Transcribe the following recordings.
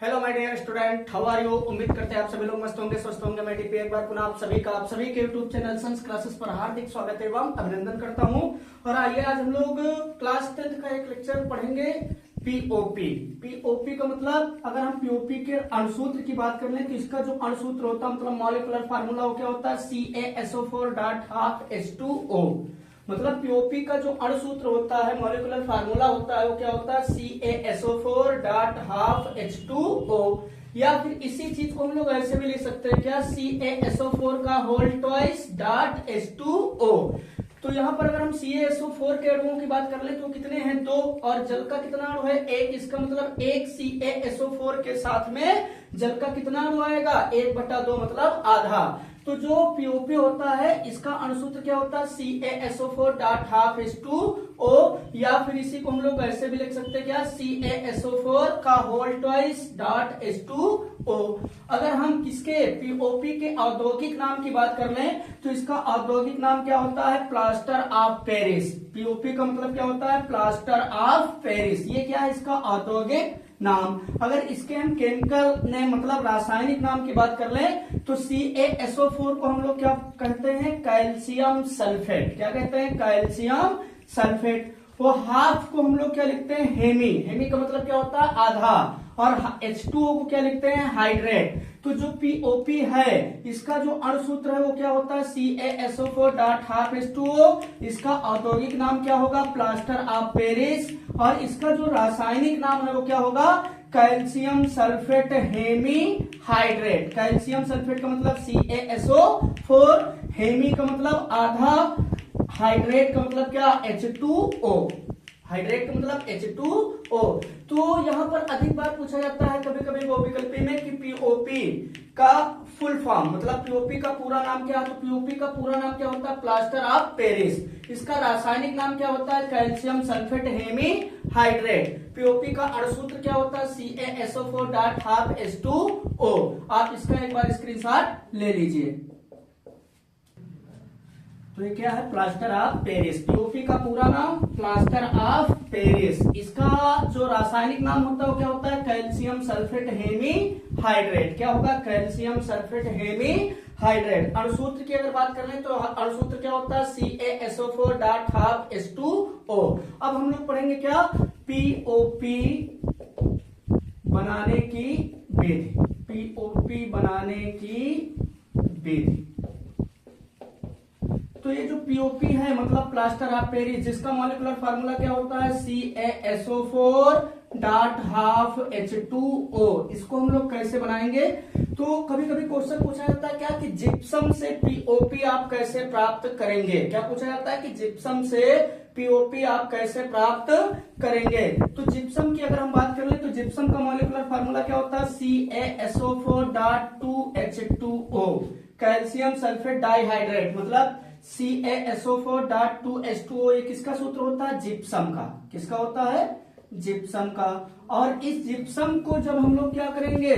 Hello my dear student, how are you. उम्मीद करते हैं आप सभी लोग मस्त होंगे, स्वस्थ होंगे। मैं टीपी एक बार पुनः आप सभी के यूट्यूब चैनल संस क्लासेस पर हार्दिक स्वागत एवं अभिनंदन करता हूं। और आइए आज हम लोग क्लास 10th का एक लेक्चर पढ़ेंगे, पीओपी। पीओपी का मतलब, अगर हम पीओपी के अणुसूत्र की बात कर लें तो इसका जो अणुसूत्र होता है, मतलब मॉलिक्यूलर फार्मूला, वो क्या होता है, CaSO4.12H2O। मतलब पीओपी का जो अणुसूत्र होता है, मॉलिक्यूलर फार्मूला होता है, वो क्या होता है, CaSO4.12H2O। या फिर इसी चीज को हम लोग ऐसे भी लिख सकते हैं, क्या, CaSO4 का होल ट्वाइस डॉट H2O। तो यहाँ पर अगर हम CaSO4 के अणुओं की बात कर ले तो कितने हैं, 2, और जल का कितना अणु है, 1। इसका मतलब एक CaSO4 के साथ में जल का कितना अणु आएगा, 1/2, मतलब आधा। तो जो पीओपी होता है, इसका अणुसूत्र क्या होता है, CaSO4.12H2O। या फिर इसी को हम लोग ऐसे भी लिख सकते हैं, क्या, CaSO4 का होल ट्वाइस डॉट H2O। अगर हम किसके, पीओपी के औद्योगिक नाम की बात कर लें तो इसका औद्योगिक नाम क्या होता है, प्लास्टर ऑफ पेरिस। पीओपी का मतलब क्या होता है, प्लास्टर ऑफ पेरिस। ये क्या है, इसका औद्योगिक नाम। अगर इसके हम केमिकल ने मतलब रासायनिक नाम की बात कर लें तो CaSO4 को हम लोग क्या कहते हैं, कैल्शियम सल्फेट। क्या कहते हैं, कैल्शियम सल्फेट। वो हाफ को हम लोग क्या लिखते हैं, हेमी। हेमी का मतलब क्या होता है, आधा। और H2O को क्या लिखते हैं, हाइड्रेट। तो जो पीओपी है, इसका जो अणुसूत्र है वो क्या होता है, CaSO4.12H2O। इसका औद्योगिक नाम क्या होगा, प्लास्टर ऑफ पेरिस। और इसका जो रासायनिक नाम है वो क्या होगा, calcium sulphate hemihydrate. Calcium sulphate का मतलब CaSO4, हेमी का मतलब आधा, हाइड्रेट का मतलब क्या, H2O। हाइड्रेट का मतलब H2O। तो यहाँ पर अधिक बार पूछा जाता है कभी कभी बहुविकल्पी में कि पीओपी का फुल फॉर्म, मतलब पीओपी का पूरा नाम क्या है। तो पीओपी का पूरा नाम क्या होता है, प्लास्टर ऑफ पेरिस। इसका रासायनिक नाम क्या होता है, calcium sulphate hemihydrate. POP का अणुसूत्र क्या होता है, CaSO4.12H2O। आप इसका एक बार स्क्रीनशॉट ले लीजिए। तो ये क्या है, प्लास्टर ऑफ पेरिस। पीओपी का पूरा नाम प्लास्टर ऑफ पेरिस। इसका जो रासायनिक नाम होता है वो क्या होता है, कैल्शियम सल्फेट हेमी हाइड्रेट। क्या होगा, कैल्शियम सल्फेट हेमी हाइड्रेट। अणुसूत्र की अगर बात कर लें तो अणुसूत्र क्या होता है, CaSO4.12H2O। अब हम लोग पढ़ेंगे क्या, पीओपी बनाने की विधि। पीओपी बनाने की विधि। तो ये जो पीओपी है, मतलब प्लास्टर ऑफ पेरिस, जिसका मॉलिक्यूलर फार्मूला क्या होता है, CaSO4.12H2O। इसको हम लोग कैसे बनाएंगे, तो कभी कभी क्वेश्चन पूछा जाता है क्या, कि जिप्सम से पीओपी आप कैसे प्राप्त करेंगे। क्या पूछा जाता है कि जिप्सम से पीओपी आप कैसे प्राप्त करेंगे। तो जिप्सम की अगर हम बात कर ले तो जिप्सम का मॉलिक्यूलर फार्मूला क्या होता है, CaSO4.2H2O, कैल्शियम सल्फेट डाइहाइड्रेट। मतलब CaSO4.2H2O ये किसका सूत्र होता है, जिप्सम का। किसका होता है, जिप्सम का। और इस जिप्सम को जब हम लोग क्या करेंगे,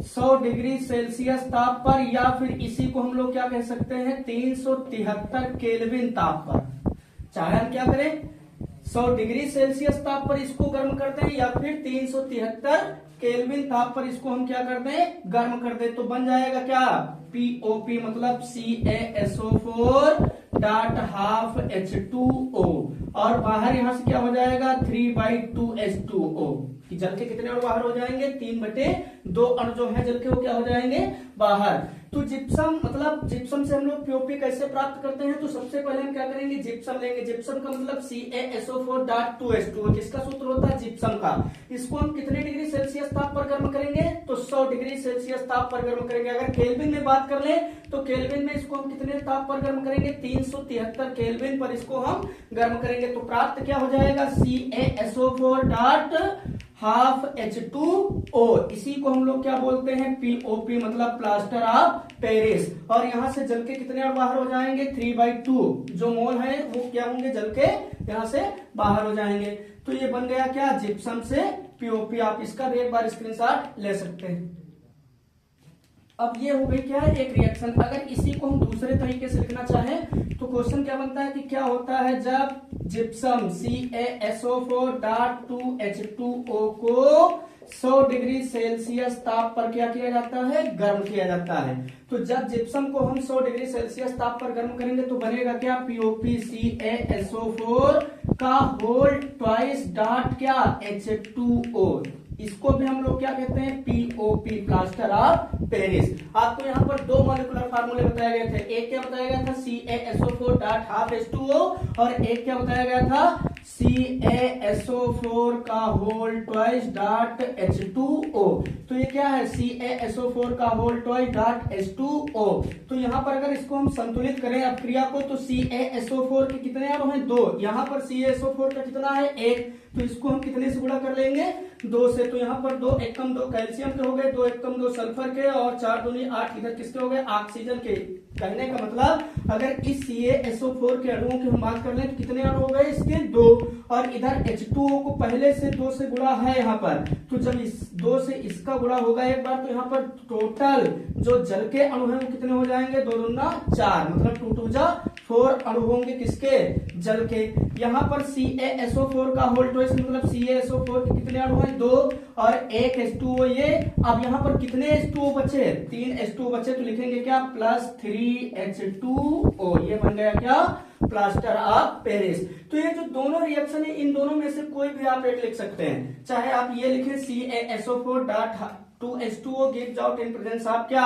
100 डिग्री सेल्सियस ताप पर, या फिर इसी को हम लोग क्या कह सकते हैं, 373 केल्विन ताप पर, चाहे हम क्या करें, 100 डिग्री सेल्सियस ताप पर इसको गर्म करते हैं, या फिर 373 केल्विन ताप पर इसको हम क्या करते हैं, गर्म कर दे, तो बन जाएगा क्या, पीओपी। मतलब CaSO4.12H2O। और बाहर यहां से क्या हो जाएगा, 3/2H2O। कि जल के कितने अणु बाहर हो जाएंगे, 3/2 अणु जो है जल के वो क्या हो जाएंगे, बाहर। तो जिप्सम, मतलब जिप्सम से हम लोग पीओपी कैसे प्राप्त करते हैं, तो सबसे पहले हम क्या करेंगे, जिप्सम लेंगे। जिप्सम का मतलब CaSO4.2H2O। किसका सूत्र होता है, जिप्सम का। इसको हम कितने डिग्री सेल्सियस ताप पर गर्म करेंगे, तो 100 डिग्री सेल्सियस ताप पर गर्म करेंगे। अगर केल्विन में बात कर ले तो केल्विन में इसको हम कितने ताप पर गर्म करेंगे, 373 केल्विन पर इसको हम गर्म करेंगे। तो प्राप्त क्या हो जाएगा, CaSO4.12H2O। इसी को हम लोग क्या बोलते हैं, पीओपी, मतलब प्लास्टर ऑफ पेरिस। और यहां से जल के कितने अणु बाहर हो जाएंगे, 3/2 जो मोल है वो क्या होंगे, जल के यहां से बाहर हो जाएंगे। तो ये बन गया क्या, जिप्सम से पीओपी। आप इसका भी एक बार स्क्रीनशॉट ले सकते हैं। अब ये हो गई क्या है, एक रिएक्शन। अगर इसी को हम दूसरे तरीके से लिखना चाहें तो क्वेश्चन क्या बनता है कि क्या होता है जब जिप्सम CaSO4.2H2O को 100 डिग्री सेल्सियस ताप पर क्या किया जाता है, गर्म किया जाता है। तो जब जिप्सम को हम 100 डिग्री सेल्सियस ताप पर गर्म करेंगे तो बनेगा क्या, POPCaSO4 का होल ट्वाइस डॉट क्या, H2O। इसको भी हम लोग क्या कहते हैं, POP, प्लास्टर ऑफ पेरिस। आपको यहाँ पर दो मॉलिक्यूलर फार्मूले बताए गए थे, एक क्या बताया गया था CaSO4 डॉट हाफ H2O और एक क्या बताया गया था CaSO4 का होल ट्वाइस डॉट H2O। तो ये क्या है, CaSO4 का होल ट्वाइस डॉट H2O। तो यहाँ पर अगर इसको हम संतुलित करें अपक्रिया को, तो CaSO4 के कितने अणु हैं, 2। यहाँ पर CaSO4 का कितना है, 1। तो इसको हम कितने से गुणा कर लेंगे, 2 से। तो यहाँ पर 2 एकम 2 कैल्शियम के हो गए, 2 एकम 2 सल्फर के और 4 दूनी 8 इधर किसके हो गए, ऑक्सीजन के। कहने का मतलब अगर इस CaSO4 के अणुओं की हम बात कर लें तो कितने अणु हो गए इसके, 2। और इधर H2O को पहले से 2 से गुणा है यहाँ पर, तो जब इस 2 से इसका गुणा होगा एक बार, तो यहाँ पर टोटल जो जल के अणु हैं वो कितने हो जाएंगे, 2 दूना 4, मतलब 2 2 जा 4 अणु होंगे किसके, जल के। यहाँ पर CaSO4 का होल ट्वाइस मतलब CaSO4 के कितने अणु हैं, 2 और 1 H2O ये। अब यहाँ पर कितने H2O बचे, 3 H2O बचे, तो लिखेंगे क्या, +3H2O। ये बन गया क्या, प्लास्टर ऑफ पेरिस। तो ये जो दोनों रिएक्शन है, इन दोनों में से कोई भी आप एक लिख सकते हैं। चाहे आप ये लिखें CaSO4 dot 2H2O gives out in presence of क्या,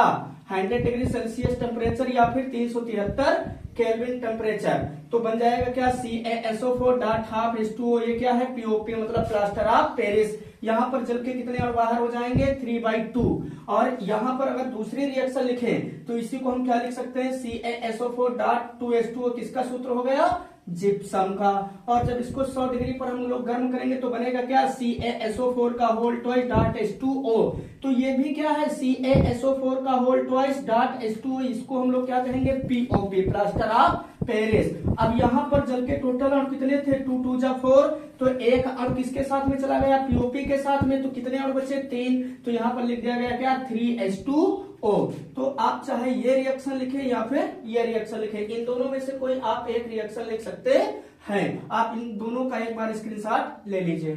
100 डिग्री सेल्सियस टेम्परेचर या फिर 373 केल्विन टेम्परेचर। तो बन जाएगा क्या, CaSO4 डॉट हाफ H2O, ये क्या है, POP मतलब प्लास्टर ऑफ पेरिस। यहाँ पर जल के कितने अणु बाहर हो जाएंगे, 3/2। और यहाँ पर अगर दूसरी रिएक्शन लिखें तो इसी को हम क्या लिख सकते हैं, CaSO4 डॉट 2H2O, किसका सूत्र हो गया, जिप्सम का। और जब इसको 100 डिग्री पर हम लोग गर्म करेंगे तो बनेगा क्या, CaSO4 का होल ट्वाइस डॉट H2O। तो ये भी क्या है, CaSO4 का होल ट्वाइस डॉट H2O, इसको हम लोग क्या कहेंगे, POP, प्लास्टर ऑफ पेरिस। अब यहाँ पर जल के टोटल अणु कितने थे, 2 2 जा 4, तो एक अणु किसके साथ में चला गया, POP के साथ में, तो कितने अणु बचे, 3। तो यहाँ पर लिख दिया गया क्या, 3H2O। तो आप चाहे ये रिएक्शन लिखे या फिर ये रिएक्शन लिखे, इन दोनों में से कोई आप एक रिएक्शन लिख सकते हैं। आप इन दोनों का एक बार स्क्रीनशॉट ले लीजिए।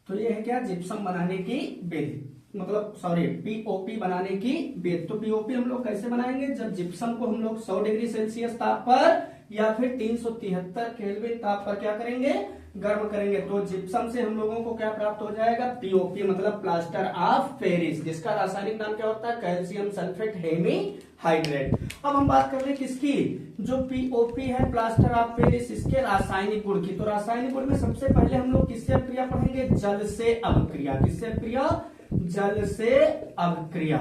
तो ये है क्या, जिप्सम बनाने की विधि, मतलब सॉरी POP बनाने की विधि। तो POP हम लोग कैसे बनाएंगे, जब जिप्सम को हम लोग 100 डिग्री सेल्सियस ताप पर या फिर 373 केल्विन ताप पर क्या करेंगे, गर्म करेंगे। तो जिप्सम से हम लोगों को क्या प्राप्त हो जाएगा, POP मतलब प्लास्टर ऑफ पेरिस, जिसका रासायनिक नाम क्या होता है, कैल्शियम सल्फेट हेमी हाइड्रेट। अब हम बात कर ले किसकी, जो POP है प्लास्टर ऑफ पेरिस, इसके रासायनिक गुण की। तो रासायनिक गुण में सबसे पहले हम लोग किससे अभिक्रिया पढ़ेंगे, जल से अभिक्रिया। किससे अभिक्रिया, जल से अभिक्रिया।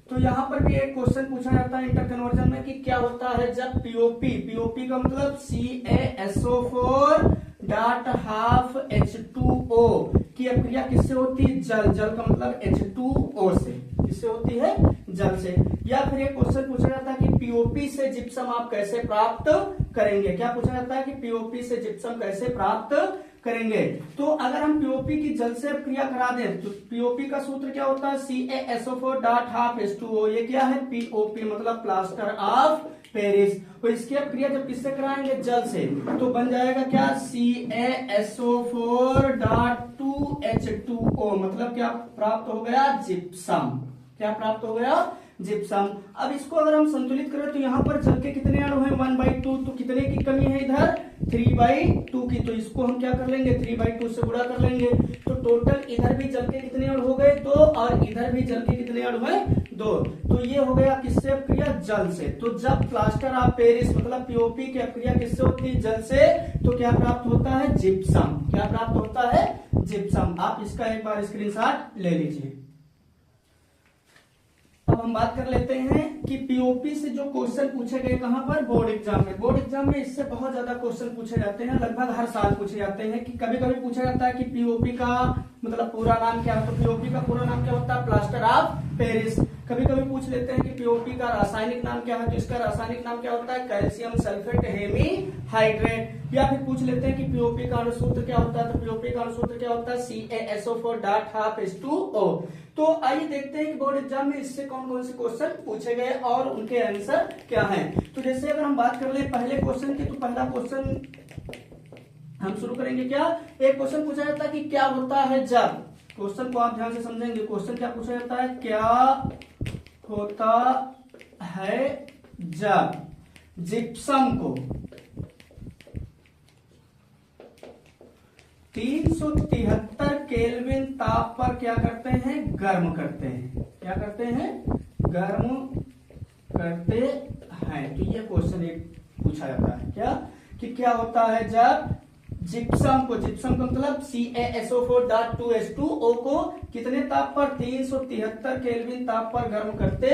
तो यहाँ पर भी एक क्वेश्चन पूछा जाता है इंटर कन्वर्जन में कि क्या होता है जब POP का मतलब CaSO4 डॉट हाफ H2O की अभिक्रिया किससे होती है, जल का मतलब H2O से, किससे होती है, जल से। या फिर एक क्वेश्चन पूछा जाता है कि POP से जिप्सम आप कैसे प्राप्त करेंगे। क्या पूछा जाता है कि POP से जिप्सम कैसे प्राप्त करेंगे। तो अगर हम POP की जल से क्रिया करा दें तो POP का सूत्र क्या होता है, CaSO4 डॉट हाफ H2O। ये क्या है, POP मतलब प्लास्टर ऑफ पेरिस। तो इसकी अब क्रिया जब किससे कराएंगे, जल से, तो बन जाएगा क्या, CaSO4 डॉट 2H2O, मतलब क्या प्राप्त हो गया, जिप्सम। क्या प्राप्त हो गया, जिप्सम। अब इसको अगर हम संतुलित करें तो यहाँ पर जल के कितने अणु हैं, 1/2। तो कितने की कमी है इधर, 3/2 की। तो इसको हम क्या कर लेंगे, 3/2 से गुणा कर लेंगे। तो टोटल इधर भी जल के कितने अणु हो गए, 2, और इधर भी जल के कितने अणु हैं, 2। तो ये हो गया किससे अभिक्रिया, जल से। तो जब प्लास्टर ऑफ पेरिस मतलब POP की अभिक्रिया किससे होती है, जल से, तो क्या प्राप्त होता है, जिप्सम। क्या प्राप्त होता है, जिप्सम। आप इसका एक बार स्क्रीनशॉट ले लीजिए। अब हम बात कर लेते हैं कि POP से जो क्वेश्चन पूछे गए कहां पर, बोर्ड एग्जाम में। बोर्ड एग्जाम में इससे बहुत ज्यादा क्वेश्चन पूछे जाते हैं, लगभग हर साल पूछे जाते हैं। कि कभी कभी पूछा जाता है कि POP का मतलब पूरा नाम क्या है, तो POP का पूरा नाम क्या होता है, प्लास्टर ऑफ पेरिस। कभी कभी पूछ लेते हैं कि POP का रासायनिक नाम क्या है, तो इसका रासायनिक नाम क्या होता है, कैल्शियम सल्फेट हेमी हाइड्रेट। या फिर पूछ लेते हैं कि POP का अणुसूत्र क्या होता है, तो POP का अणुसूत्र क्या होता है, CaSO4 डॉट हाफ H2O। तो आइए देखते हैं कि बोर्ड एग्जाम में इससे कौन कौन से क्वेश्चन पूछे गए और उनके आंसर क्या हैं। तो जैसे अगर हम बात कर ले पहले क्वेश्चन की, तो पहला क्वेश्चन हम शुरू करेंगे क्या, एक क्वेश्चन पूछा जाता है कि क्या होता है जब क्वेश्चन को आप ध्यान से समझेंगे। क्वेश्चन क्या पूछा जाता है, क्या होता है जब जिप्सम को 373 केल्विन ताप पर क्या करते हैं, गर्म करते हैं। क्या करते हैं, गर्म करते हैं। तो ये क्वेश्चन एक पूछा जाता है क्या, कि क्या होता है जब जिप्सम को, जिप्सम का मतलब CaSO4.2H2O को कितने ताप पर, 373 केल्विन ताप पर गर्म करते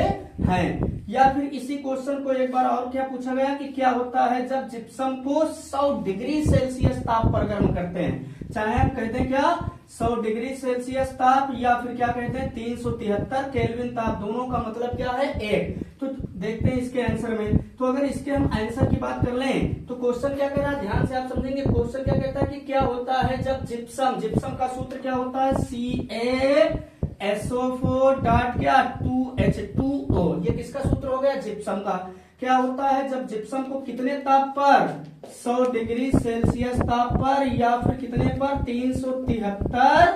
हैं। या फिर इसी क्वेश्चन को एक बार और क्या पूछा गया, कि क्या होता है जब जिप्सम को 100 डिग्री सेल्सियस ताप पर गर्म करते हैं। चाहे हम कहते हैं क्या 100 डिग्री सेल्सियस ताप, या फिर क्या कहते हैं 373 केल्विन ताप, दोनों का मतलब क्या है एक। तो देखते हैं इसके आंसर में। तो अगर इसके हम आंसर की बात कर लें तो क्वेश्चन क्या कह रहा है, ध्यान से आप समझेंगे। क्वेश्चन क्या कहता है कि क्या होता है जब जिप्सम, जिप्सम का सूत्र क्या होता है, CaSO4.2H2O। ये किसका सूत्र हो गया, जिप्सम का। क्या होता है जब जिप्सम को कितने ताप पर, 100 डिग्री सेल्सियस ताप पर, या फिर कितने पर, 373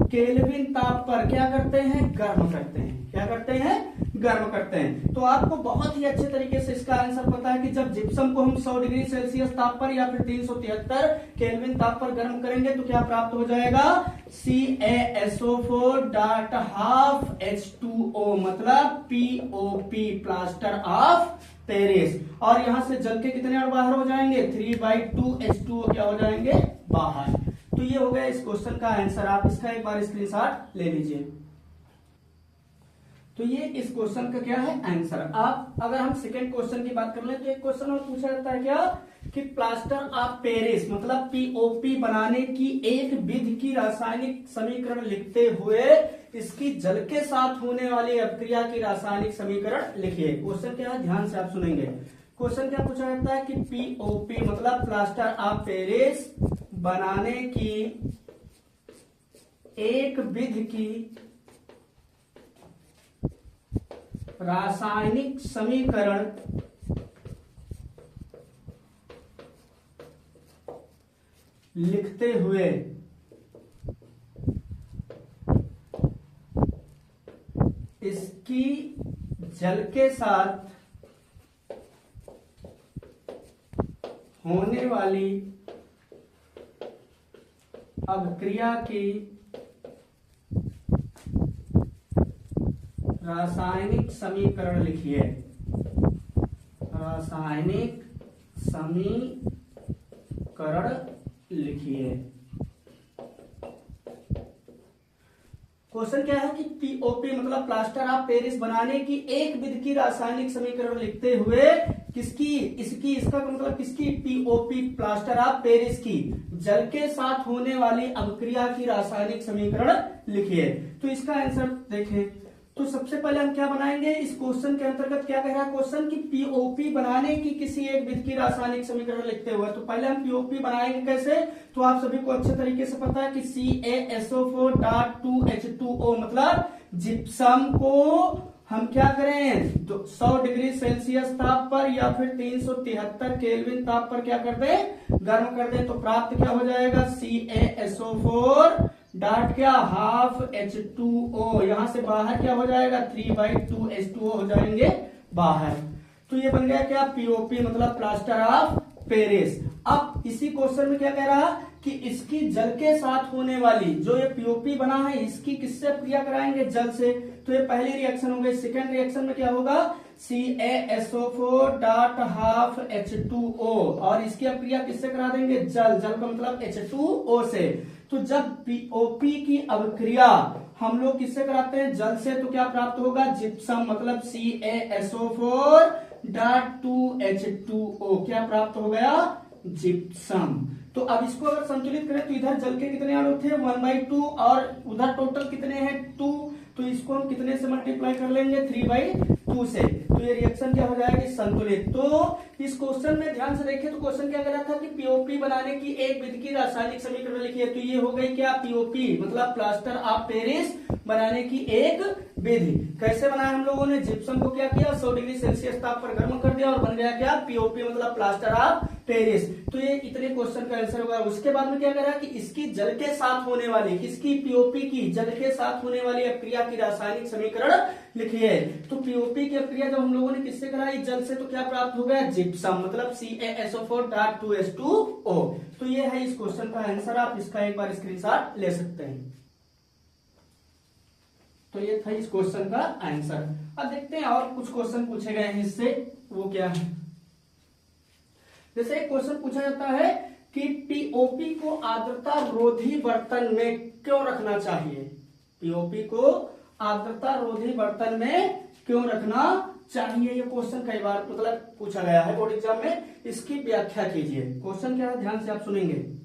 केल्विन ताप पर क्या करते हैं, गर्म करते हैं। क्या करते हैं, गर्म करते हैं। तो आपको बहुत ही अच्छे तरीके से इसका आंसर पता है कि जब जिप्सम को हम 100 डिग्री सेल्सियस ताप पर या फिर 373 केल्विन ताप पर गर्म करेंगे तो क्या प्राप्त हो जाएगा, CaSO4.2H2O मतलब POP, प्लास्टर ऑफ पेरिस। और यहां से जल के कितने अणु बाहर हो जाएंगे, 3/2H2O क्या हो जाएंगे, बाहर। तो ये हो गया इस क्वेश्चन का आंसर। आप इसका एक बार स्क्रीनशॉट ले लीजिए। तो ये इस क्वेश्चन का क्या है, आंसर। आप अगर हम सेकंड क्वेश्चन की बात कर लें तो एक क्वेश्चन और पूछा जाता है क्या, कि प्लास्टर ऑफ पेरिस मतलब POP बनाने की एक विधि की रासायनिक समीकरण लिखते हुए इसकी जल के साथ होने वाली अभिक्रिया की रासायनिक समीकरण लिखिए। क्वेश्चन क्या है, ध्यान से आप सुनेंगे। क्वेश्चन क्या पूछा जाता है कि POP मतलब प्लास्टर ऑफ पेरिस बनाने की एक विधि की रासायनिक समीकरण लिखते हुए इसकी जल के साथ होने वाली अभिक्रिया की रासायनिक समीकरण लिखिए। रासायनिक समीकरण लिखिए। क्वेश्चन क्या है कि POP मतलब प्लास्टर ऑफ पेरिस बनाने की एक विधि की रासायनिक समीकरण लिखते हुए किसकी, इसकी, इसका मतलब किसकी, POP प्लास्टर ऑफ पेरिस की जल के साथ होने वाली अभिक्रिया की रासायनिक समीकरण लिखिए। तो इसका आंसर देखें तो सबसे पहले हम क्या बनाएंगे, इस क्वेश्चन के अंतर्गत क्या कह रहा है क्वेश्चन की POP बनाने की किसी एक विधि की रासायनिक समीकरण लिखते हुए। तो पहले हम POP बनाएंगे कैसे, तो आप सभी को अच्छे तरीके से पता है कि CaSO4.2H2O मतलब जिप्सम को हम क्या करें, 100 डिग्री सेल्सियस ताप पर या फिर 373 केल्विन ताप पर क्या कर दें, गर्म कर दें। तो प्राप्त क्या हो जाएगा, CaSO4 डॉट क्या, हाफ H2O, यहां से बाहर क्या हो जाएगा, 3/2H2O हो जाएंगे बाहर। तो ये बन गया क्या, POP मतलब प्लास्टर ऑफ पेरिस। अब इसी क्वेश्चन में क्या कह रहा कि इसकी जल के साथ होने वाली, जो ये POP बना है इसकी किससे क्रिया कराएंगे, जल से। तो ये पहली रिएक्शन हो गई। सेकेंड रिएक्शन में क्या होगा, CaSO4.2H2O और इसकी अब क्रिया किससे करा देंगे, जल, जल का मतलब H2O से। तो जब POP की अभिक्रिया हम लोग किससे कराते हैं, जल से, तो क्या प्राप्त होगा, जिप्सम मतलब CaSO4.2H2O क्या प्राप्त हो गया, जिप्सम। तो अब इसको अगर संतुलित करें तो इधर जल के कितने अणु थे, 1/2 और उधर टोटल कितने हैं, 2। तो इसको हम कितने से मल्टीप्लाई कर लेंगे, 3/2 से। तो तो ये रिएक्शन क्या हो जाएगी, संतुलित। तो इस क्वेश्चन में ध्यान से देखें तो क्वेश्चन क्या कर रहा था कि पीओपी बनाने की एक विधि की रासायनिक समीकरण लिखिए। तो ये हो गई क्या, पीओपी मतलब प्लास्टर ऑफ पेरिस बनाने की एक विधि। कैसे बनाया हम लोगों ने, जिप्सम को क्या किया, 100 डिग्री सेल्सियस ताप पर गर्म कर दिया और बन गया क्या, पीओपी मतलब प्लास्टर ऑफ पेरिस। तो ये इतने क्वेश्चन का आंसर होगा। उसके बाद में क्या करा कि इसकी जल के साथ होने वाली, किसकी, पीओपी की जल के साथ होने वाली अपक्रिया की रासायनिक समीकरण लिखिए। तो पीओपी की अपक्रिया जब हम लोगों ने किससे कराई, जल से, तो क्या प्राप्त हो गया, जिप्सम मतलब CaSO4.2H2O। तो ये है इस क्वेश्चन का आंसर। आप इसका एक बार स्क्रीनशॉट ले सकते हैं। तो ये था इस क्वेश्चन का आंसर। अब देखते हैं और कुछ क्वेश्चन पूछे गए हैं इससे, वो क्या है। जैसे एक क्वेश्चन पूछा जाता है कि पीओपी को आर्द्रता रोधी बर्तन में क्यों रखना चाहिए, पीओपी को आर्द्रता रोधी बर्तन में क्यों रखना चाहिए। ये क्वेश्चन कई बार मतलब पूछा गया है बोर्ड एग्जाम में, इसकी व्याख्या कीजिए। क्वेश्चन क्या है, ध्यान से आप सुनेंगे।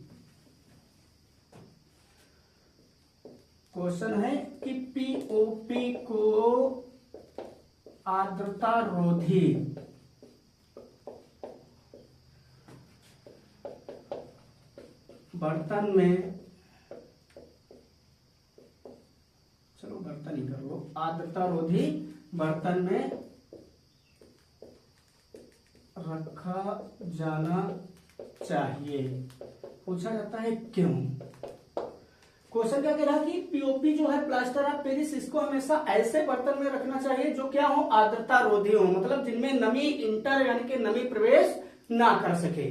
क्वेश्चन है कि पीओपी को आर्द्रता रोधी बर्तन में, चलो बर्तन ही कर लो, आर्द्रता रोधी बर्तन में रखा जाना चाहिए। पूछा जाता है क्यों। क्वेश्चन क्या कह रहा है कि पीओपी जो है प्लास्टर ऑफ पेरिस, इसको हमेशा ऐसे बर्तन में रखना चाहिए जो क्या हो, आर्द्रता रोधी हो, मतलब जिनमें नमी इंटर यानी कि नमी प्रवेश ना कर सके।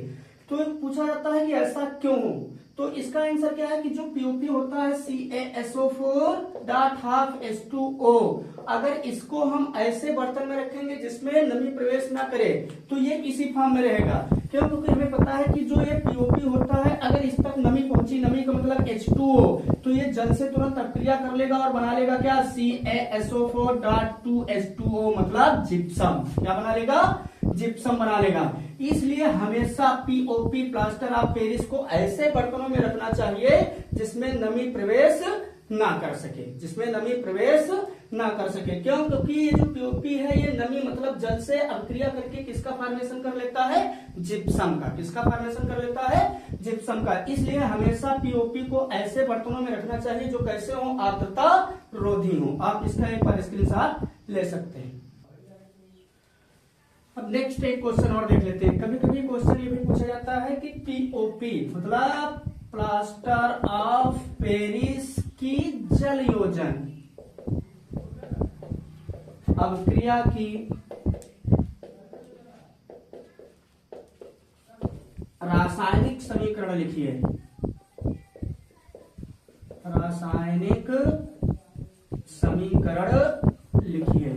तो पूछा जाता है कि ऐसा क्यों हो। तो इसका आंसर क्या है कि जो पीओपी होता है CaSO4.2H2O, अगर इसको हम ऐसे बर्तन में रखेंगे जिसमें नमी प्रवेश ना करे तो ये इसी फॉर्म में रहेगा। क्यों, क्योंकि हमें पता है कि जो ये पीओपी होता है, अगर इस तक नमी पहुंची, नमी का मतलब H2O, तो ये जल से तुरंत अपक्रिया कर लेगा और बना लेगा क्या, CaSO4.2H2O मतलब जिप्सम। क्या बना लेगा, जिप्सम बना लेगा। इसलिए हमेशा पीओपी प्लास्टर ऑफ पेरिस को ऐसे बर्तनों में रखना चाहिए जिसमें नमी प्रवेश ना कर सके, जिसमें नमी प्रवेश ना कर सके। क्यों, क्योंकि ये जो पीओपी है ये नमी मतलब जल से अपक्रिया करके किसका फॉर्मेशन कर लेता है, जिप्सम का। किसका फॉर्मेशन कर लेता है, जिप्सम का। इसलिए हमेशा पीओपी को ऐसे बर्तनों में रखना चाहिए जो कैसे हो, आर्द्रता रोधी हो। आप इसका एक बार स्क्रीनशॉट ले सकते हैं। अब नेक्स्ट एक क्वेश्चन और देख लेते हैं। कभी कभी क्वेश्चन ये भी पूछा जाता है कि पीओपी मतलब प्लास्टर ऑफ पेरिस की जल योजन अपक्रिया की रासायनिक समीकरण लिखिए। रासायनिक समीकरण लिखिए।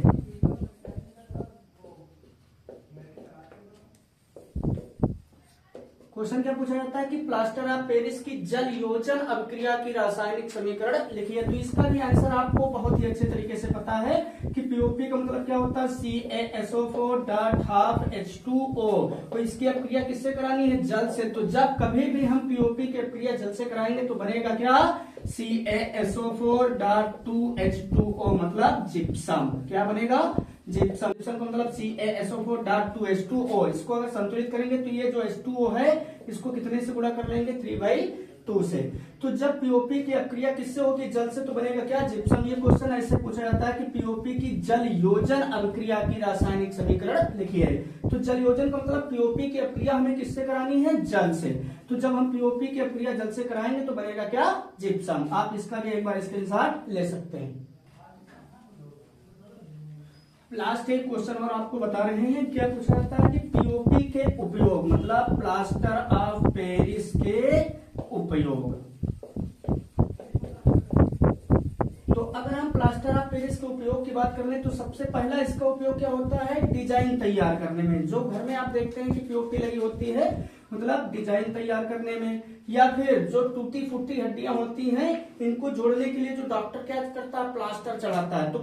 क्वेश्चन क्या पूछा जाता है कि प्लास्टर ऑफ पेरिस की जल योजन अपक्रिया की रासायनिक समीकरण लिखिए। तो इसका भी आंसर आपको बहुत ही अच्छे तरीके से पता है कि पीओपी का मतलब क्या होता है, CaSO4.2H2O। तो इसकी अपक्रिया किससे करानी है, जल से। तो जब कभी भी हम पीओपी की अपक्रिया जल से कराएंगे तो बनेगा क्या, CaSO4.2H2O मतलब जिप्सम। क्या बनेगा, जिप्सम। जिप्सम का मतलब CaSO4.2H2O। इसको अगर संतुलित करेंगे तो ये जो H2O है इसको कितने से गुणा कर लेंगे, 3/2 से। तो जब पीओपी की अपक्रिया किससे होगी, जल से, तो बनेगा क्या, जिप्सम। ये क्वेश्चन ऐसे पूछा जाता है कि पीओपी की जल योजन अपक्रिया की रासायनिक समीकरण लिखिए। तो जल योजन का मतलब पीओपी की अपक्रिया हमें किससे करानी है, जल से। तो जब हम पीओपी की अपक्रिया जल से कराएंगे तो बनेगा क्या, जिप्सम। आप इसका भी एक बार स्क्रीनशॉट ले सकते हैं। लास्ट एक क्वेश्चन और आपको बता रहे हैं। क्या पूछा जाता है कि पीओपी के उपयोग मतलब प्लास्टर ऑफ पेरिस के उपयोग। तो अगर हम प्लास्टर ऑफ पेरिस के उपयोग की बात कर लें तो सबसे पहला इसका उपयोग क्या होता है, डिजाइन तैयार करने में। जो घर में आप देखते हैं कि पीओपी लगी होती है मतलब डिजाइन तैयार करने में, या फिर जो टूटी फूटी हड्डियां होती हैं इनको जोड़ने के लिए जो डॉक्टर क्या करता है, प्लास्टर चढ़ाता है। तो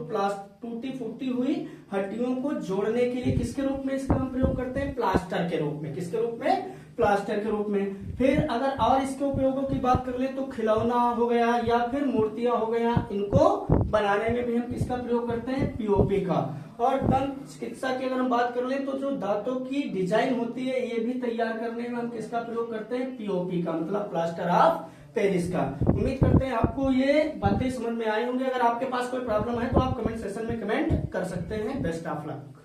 टूटी फूटी हुई हड्डियों को जोड़ने के लिए किसके रूप में इसका हम प्रयोग करते हैं, प्लास्टर के रूप में। किसके रूप में, प्लास्टर के रूप में। फिर अगर और इसके उपयोगों की बात कर ले तो खिलौना हो गया या फिर मूर्तियां हो गया, इनको बनाने में भी हम किसका प्रयोग करते हैं, पीओपी का। और दंत चिकित्सा की अगर हम बात कर लें तो जो दांतों की डिजाइन होती है ये भी तैयार करने में हम किसका प्रयोग करते हैं, पीओपी का, मतलब प्लास्टर ऑफ पेरिस का। उम्मीद करते हैं आपको ये बातें समझ में आई होंगी। अगर आपके पास कोई प्रॉब्लम है तो आप कमेंट सेक्शन में कमेंट कर सकते हैं। Best of luck.